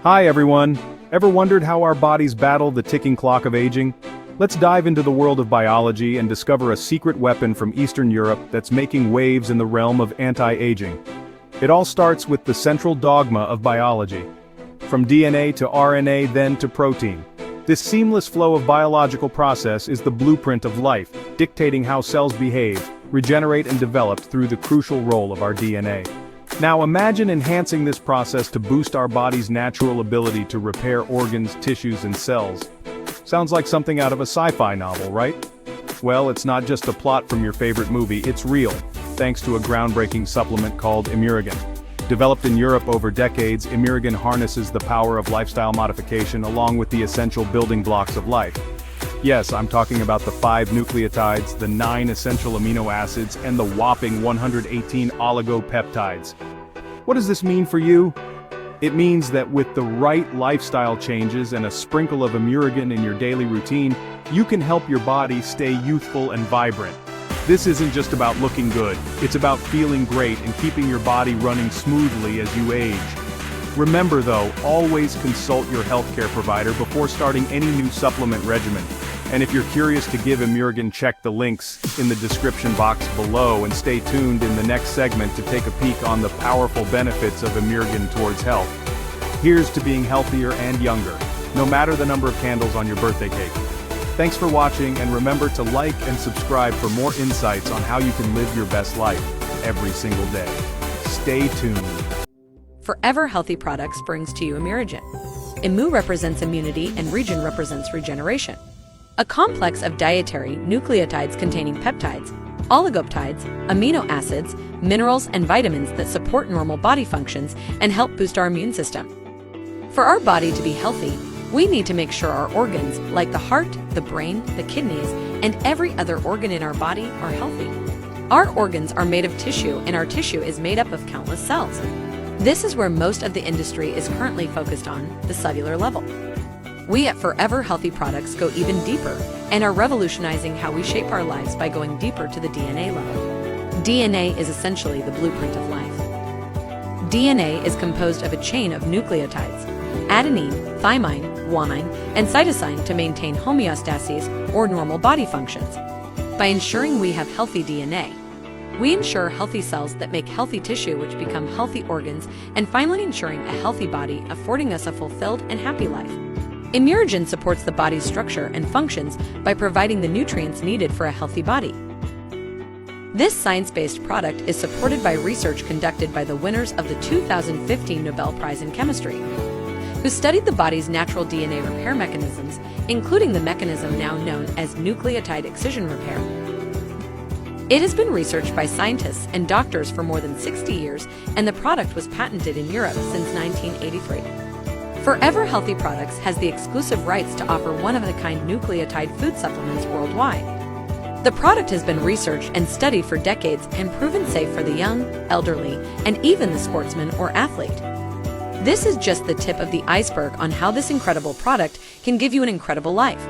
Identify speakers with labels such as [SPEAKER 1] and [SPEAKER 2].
[SPEAKER 1] Hi everyone! Ever wondered how our bodies battle the ticking clock of aging? Let's dive into the world of biology and discover a secret weapon from Eastern Europe that's making waves in the realm of anti-aging. It all starts with the central dogma of biology. From DNA to RNA, then to protein. This seamless flow of biological process is the blueprint of life, dictating how cells behave, regenerate and develop through the crucial role of our DNA. Now imagine enhancing this process to boost our body's natural ability to repair organs, tissues and cells. Sounds like something out of a sci-fi novel, right? Well, it's not just a plot from your favorite movie, it's real, thanks to a groundbreaking supplement called ImuRegen. Developed in Europe over decades, ImuRegen harnesses the power of lifestyle modification along with the essential building blocks of life. Yes, I'm talking about the 5 nucleotides, the 9 essential amino acids, and the whopping 118 oligopeptides. What does this mean for you? It means that with the right lifestyle changes and a sprinkle of ImuRegen in your daily routine, you can help your body stay youthful and vibrant. This isn't just about looking good, it's about feeling great and keeping your body running smoothly as you age. Remember though, always consult your healthcare provider before starting any new supplement regimen. And if you're curious to give ImuRegen, check the links in the description box below and stay tuned in the next segment to take a peek on the powerful benefits of ImuRegen towards health. Here's to being healthier and younger, no matter the number of candles on your birthday cake. Thanks for watching, and remember to like and subscribe for more insights on how you can live your best life every single day. Stay tuned.
[SPEAKER 2] Forever Healthy Products brings to you ImuRegen. Imu represents immunity and Regen represents regeneration. A complex of dietary nucleotides containing peptides, oligopeptides, amino acids, minerals, and vitamins that support normal body functions and help boost our immune system. For our body to be healthy, we need to make sure our organs, like the heart, the brain, the kidneys, and every other organ in our body, are healthy. Our organs are made of tissue, and our tissue is made up of countless cells. This is where most of the industry is currently focused on, the cellular level. We at Forever Healthy Products go even deeper and are revolutionizing how we shape our lives by going deeper to the DNA level. DNA is essentially the blueprint of life. DNA is composed of a chain of nucleotides, adenine, thymine, guanine, and cytosine to maintain homeostasis or normal body functions. By ensuring we have healthy DNA, we ensure healthy cells that make healthy tissue which become healthy organs, and finally ensuring a healthy body, affording us a fulfilled and happy life. ImuRegen supports the body's structure and functions by providing the nutrients needed for a healthy body. This science-based product is supported by research conducted by the winners of the 2015 Nobel Prize in Chemistry, who studied the body's natural DNA repair mechanisms, including the mechanism now known as nucleotide excision repair. It has been researched by scientists and doctors for more than 60 years, and the product was patented in Europe since 1983. Forever Healthy Products has the exclusive rights to offer one-of-a-kind nucleotide food supplements worldwide. The product has been researched and studied for decades and proven safe for the young, elderly, and even the sportsman or athlete. This is just the tip of the iceberg on how this incredible product can give you an incredible life.